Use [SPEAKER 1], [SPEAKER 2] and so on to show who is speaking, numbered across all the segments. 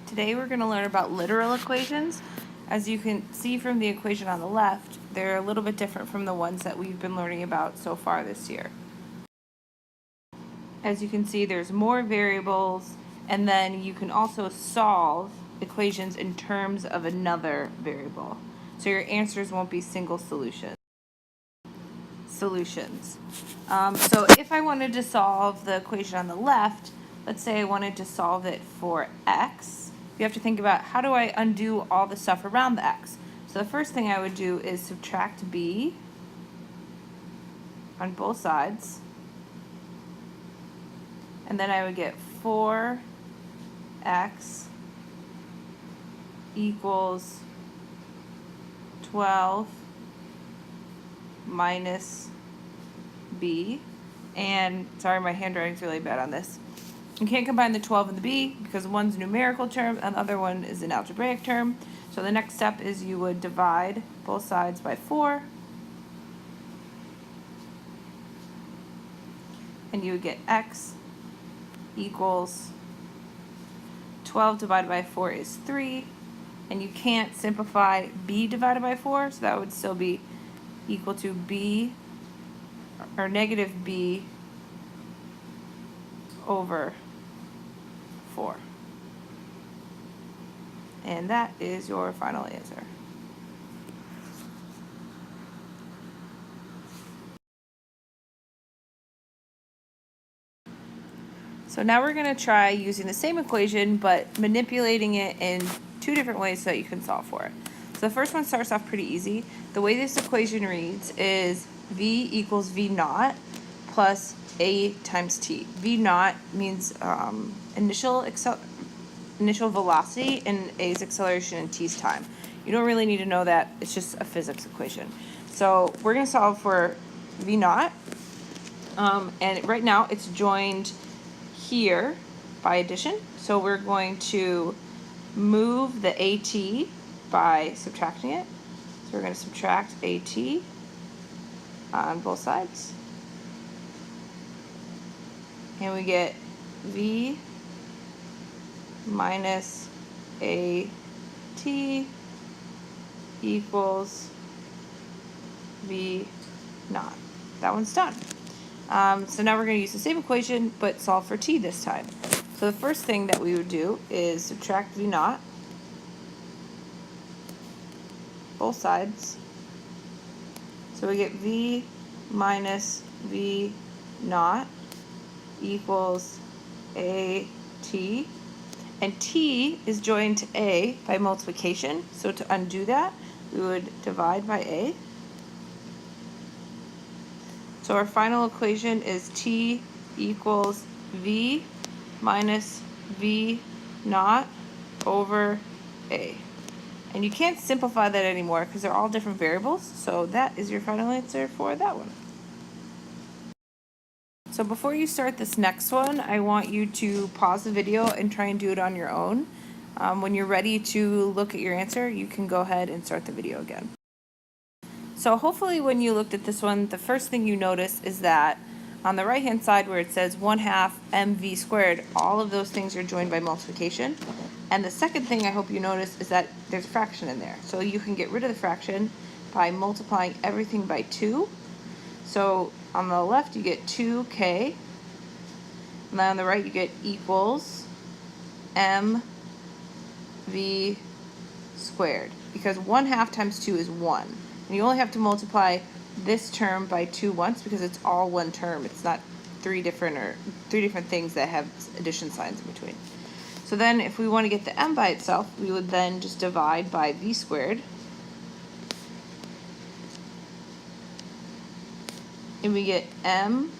[SPEAKER 1] Today we're going to learn about literal equations. As you can see from the equation on the left, they're a little bit different from the ones that we've been learning about so far this year. As you can see, there's more variables, and then you can also solve equations in terms of another variable. So your answers won't be single solutions. So if I wanted to solve the equation on the left, let's say I wanted to solve it for x, you have to think about how do I undo all the stuff around the x. So the first thing I would do is subtract b on both sides, and then I would get 4x equals 12 minus b. And sorry, my handwriting's really bad on this. You can't combine the 12 and the b because one's a numerical term and the other one is an algebraic term. So the next step is you would divide both sides by 4, and you would get x equals 12 divided by 4 is 3, and you can't simplify b divided by 4, so that would still be equal to b, or negative b over 4. And that is your final answer. So now we're going to try using the same equation but manipulating it in two different ways so that you can solve for it. So the first one starts off pretty easy. The way this equation reads is v equals v naught plus a times t. V naught means initial velocity, and a's acceleration, and t's time. You don't really need to know that. It's just a physics equation. So we're going to solve for v naught, and right now it's joined here by addition. So we're going to move the AT by subtracting it. So we're going to subtract AT on both sides. And we get V minus AT equals V naught. That one's done. So now we're going to use the same equation but solve for t this time. So the first thing that we would do is subtract v naught, both sides. So we get v minus v naught equals a t. And t is joined to a by multiplication. So to undo that, we would divide by a. So our final equation is t equals v minus v naught over a. And you can't simplify that anymore because they're all different variables. So that is your final answer for that one. So before you start this next one, I want you to pause the video and try and do it on your own. When you're ready to look at your answer, you can go ahead and start the video again. So hopefully when you looked at this one, the first thing you notice is that on the right hand side where it says 1/2 mv squared, all of those things are joined by multiplication. And the second thing I hope you notice is that there's a fraction in there. So you can get rid of the fraction by multiplying everything by 2. So on the left you get 2k, and then on the right you get equals mv squared, because 1/2 times 2 is 1. And you only have to multiply this term by 2 once because it's all one term. It's not three different things that have addition signs in between. So then if we want to get the m by itself, we would then just divide by v squared. And we get m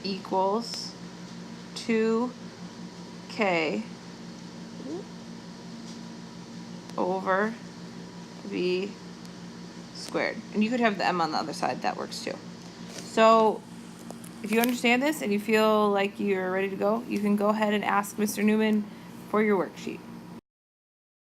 [SPEAKER 1] equals 2k over v squared. And you could have the m on the other side, that works too. So if you understand this and you feel like you're ready to go, you can go ahead and ask Mr. Newman for your worksheet.